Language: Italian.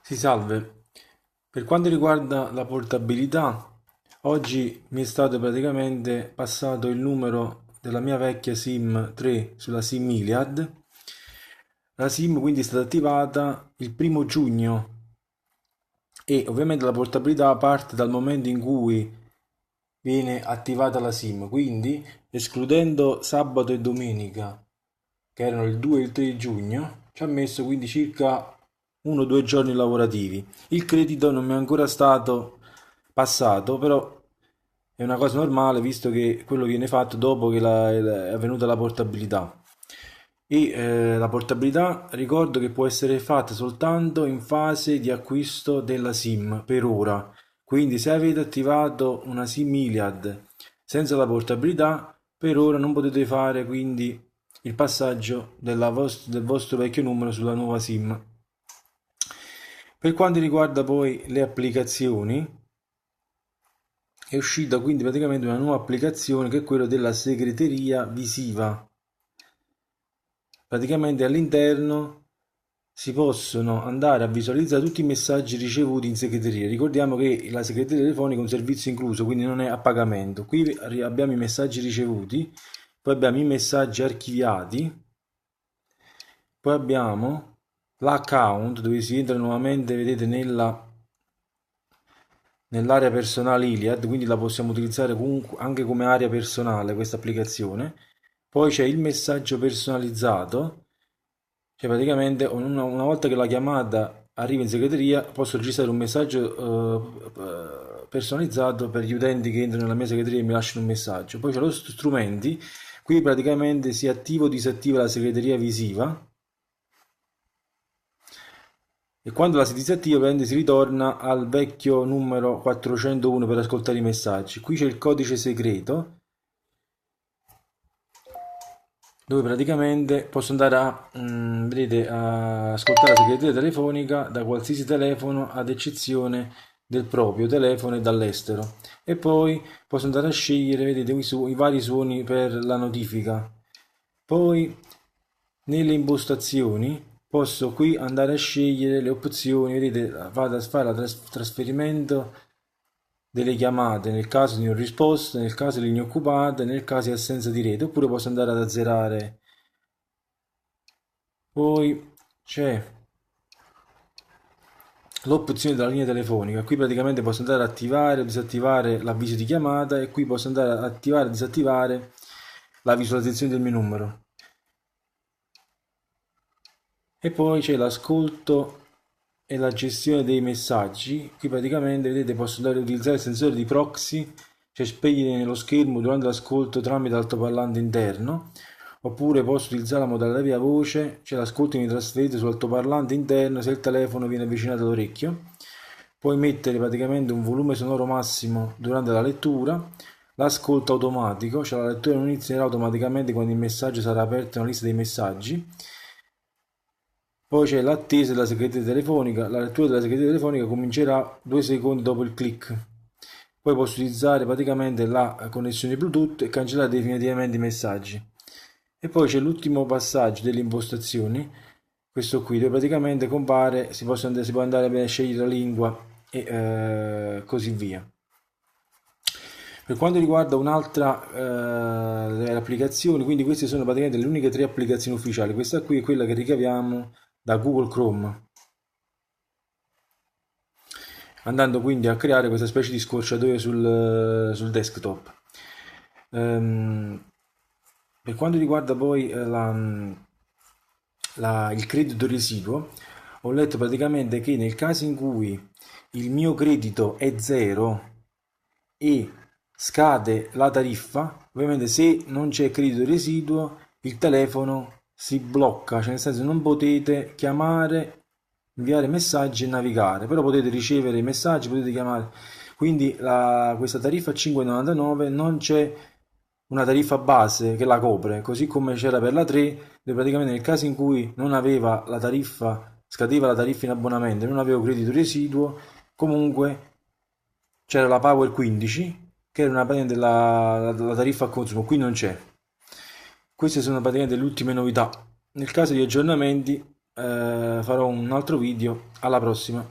Sì, salve. Per quanto riguarda la portabilità, oggi mi è stato praticamente passato il numero della mia vecchia SIM 3 sulla SIM Iliad. La SIM quindi è stata attivata il 1° giugno e ovviamente la portabilità parte dal momento in cui viene attivata la SIM, quindi escludendo sabato e domenica, che erano il 2 e il 3 giugno, ci ha messo quindi circa 1 o 2 giorni lavorativi. Il credito non mi è ancora stato passato, però è una cosa normale visto che quello viene fatto dopo che è avvenuta la portabilità. La portabilità ricordo che può essere fatta soltanto in fase di acquisto della SIM per ora. Quindi se avete attivato una SIM Iliad senza la portabilità, per ora non potete fare quindi il passaggio del vostro vecchio numero sulla nuova SIM. Per quanto riguarda poi le applicazioni, è uscita quindi praticamente una nuova applicazione che è quella della segreteria visiva. Praticamente all'interno si possono andare a visualizzare tutti i messaggi ricevuti in segreteria. Ricordiamo che la segreteria telefonica è un servizio incluso, quindi non è a pagamento. Qui abbiamo i messaggi ricevuti, poi abbiamo i messaggi archiviati, poi abbiamo l'account dove si entra nuovamente, vedete, nell'area personale Iliad, quindi la possiamo utilizzare comunque anche come area personale questa applicazione. Poi c'è il messaggio personalizzato, cioè praticamente una volta che la chiamata arriva in segreteria posso registrare un messaggio personalizzato per gli utenti che entrano nella mia segreteria e mi lasciano un messaggio. Poi c'è lo strumenti, qui praticamente si attiva o disattiva la segreteria visiva e quando la si disattiva ovviamente si ritorna al vecchio numero 401 per ascoltare i messaggi. Qui c'è il codice segreto dove praticamente posso andare vedete, a ascoltare la segreteria telefonica da qualsiasi telefono ad eccezione del proprio telefono e dall'estero. E poi posso andare a scegliere, vedete, i vari suoni per la notifica. Poi nelle impostazioni posso qui andare a scegliere le opzioni, vedete, vado a fare il trasferimento delle chiamate nel caso di non risposta, nel caso di linea occupata, nel caso di assenza di rete, oppure posso andare ad azzerare. Poi c'è l'opzione della linea telefonica, qui praticamente posso andare ad attivare o disattivare l'avviso di chiamata e qui posso andare ad attivare o disattivare la visualizzazione del mio numero. E poi c'è l'ascolto e la gestione dei messaggi. Qui praticamente vedete posso andare ad utilizzare il sensore di proxy, cioè spegnere lo schermo durante l'ascolto tramite altoparlante interno, oppure posso utilizzare la modalità via voce, cioè l'ascolto viene trasferito sull'altoparlante interno se il telefono viene avvicinato all'orecchio. Puoi mettere praticamente un volume sonoro massimo durante la lettura, l'ascolto automatico, cioè la lettura non inizierà automaticamente quando il messaggio sarà aperto nella lista dei messaggi. Poi c'è l'attesa della segreteria telefonica, la lettura della segreteria telefonica comincerà 2 secondi dopo il click. Poi posso utilizzare praticamente la connessione Bluetooth e cancellare definitivamente i messaggi. E poi c'è l'ultimo passaggio delle impostazioni, questo qui, dove praticamente compare, si può andare a scegliere la lingua e così via. Per quanto riguarda un'altra delle applicazioni, quindi queste sono praticamente le uniche 3 applicazioni ufficiali. Questa qui è quella che ricaviamo da Google Chrome, andando quindi a creare questa specie di scorciatoia sul desktop. Ehm, per quanto riguarda poi il credito residuo, ho letto praticamente che nel caso in cui il mio credito è zero e scade la tariffa, ovviamente se non c'è credito residuo il telefono si blocca, cioè nel senso non potete chiamare, inviare messaggi e navigare, però potete ricevere i messaggi, potete chiamare. Quindi questa tariffa 5,99 non c'è una tariffa base che la copre, così come c'era per la 3, dove praticamente nel caso in cui non aveva la tariffa, scadeva la tariffa in abbonamento, non avevo credito residuo, comunque c'era la Power 15, che era una praticamente la tariffa a consumo, qui non c'è. Queste sono praticamente le ultime novità. Nel caso di aggiornamenti farò un altro video. Alla prossima.